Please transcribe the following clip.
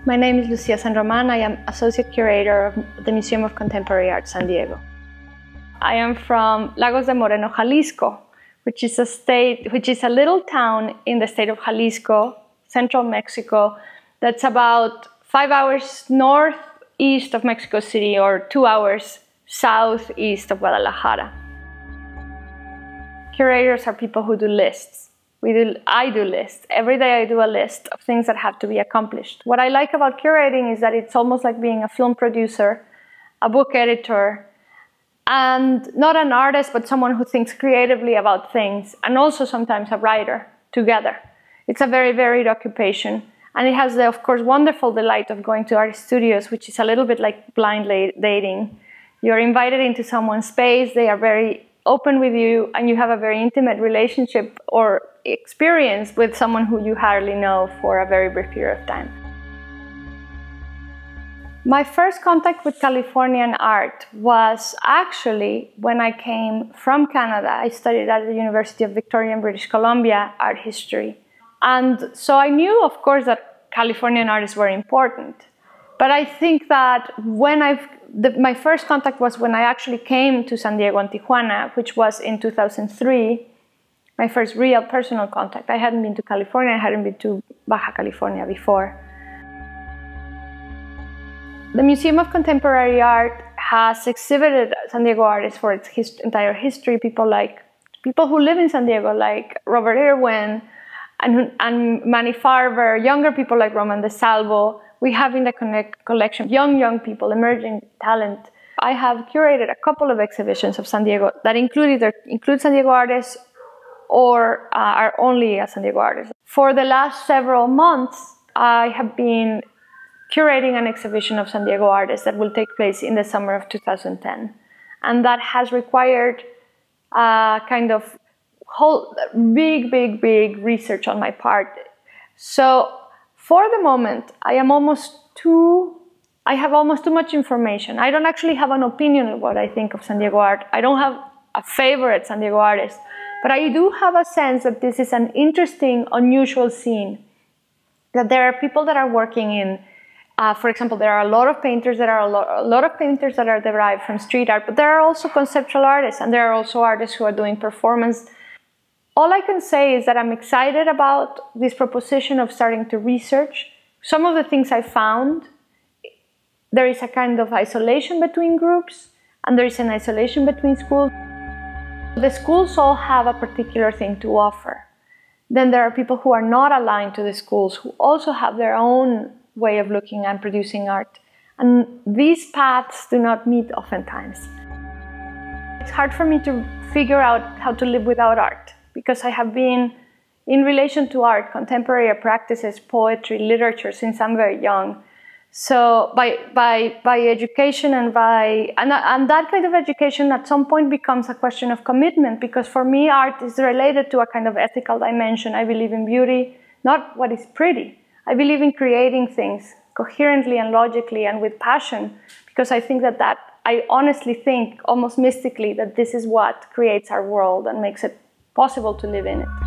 My name is Lucia Sanroman. I am Associate Curator of the Museum of Contemporary Art, San Diego. I am from Lagos de Moreno, Jalisco, which is a little town in the state of Jalisco, central Mexico, that's about 5 hours northeast of Mexico City or 2 hours southeast of Guadalajara. Curators are people who do lists. I do lists. Every day I do a list of things that have to be accomplished. What I like about curating is that it's almost like being a film producer, a book editor, and not an artist, but someone who thinks creatively about things, and also sometimes a writer together. It's a very varied occupation, and it has the, of course, wonderful delight of going to art studios, which is a little bit like blind dating. You're invited into someone's space, they are very open with you, and you have a very intimate relationship or experience with someone who you hardly know for a very brief period of time. My first contact with Californian art was actually when I came from Canada. I studied at the University of Victoria in British Columbia, art history. And so I knew, of course, that Californian art is very important. But I think that when my first contact was when I actually came to San Diego and Tijuana, which was in 2003, my first real personal contact. I hadn't been to California, I hadn't been to Baja California before. The Museum of Contemporary Art has exhibited San Diego artists for its entire history. People who live in San Diego, like Robert Irwin and Manny Farber, younger people like Roman de Salvo. We have in the collection young people, emerging talent. I have curated a couple of exhibitions of San Diego that include San Diego artists or are only San Diego artists. For the last several months, I have been curating an exhibition of San Diego artists that will take place in the summer of 2010. And that has required kind of whole big research on my part. So for the moment, I have almost too much information. I don't actually have an opinion of what I think of San Diego art. I don't have a favorite San Diego artist, but I do have a sense that this is an interesting, unusual scene. That there are people that are working in, for example, there are a lot of painters that are derived from street art, but there are also conceptual artists, and there are also artists who are doing performance. All I can say is that I'm excited about this proposition of starting to research. Some of the things I found, there is a kind of isolation between groups, and there is an isolation between schools. The schools all have a particular thing to offer. Then there are people who are not aligned to the schools, who also have their own way of looking and producing art. And these paths do not meet oftentimes. It's hard for me to figure out how to live without art, because I have been in relation to art, contemporary practices, poetry, literature since I'm very young. So by education and that kind of education at some point becomes a question of commitment, because for me art is related to a kind of ethical dimension. I believe in beauty, not what is pretty. I believe in creating things coherently and logically and with passion, because I think that I honestly think, almost mystically, that this is what creates our world and makes it possible to live in it.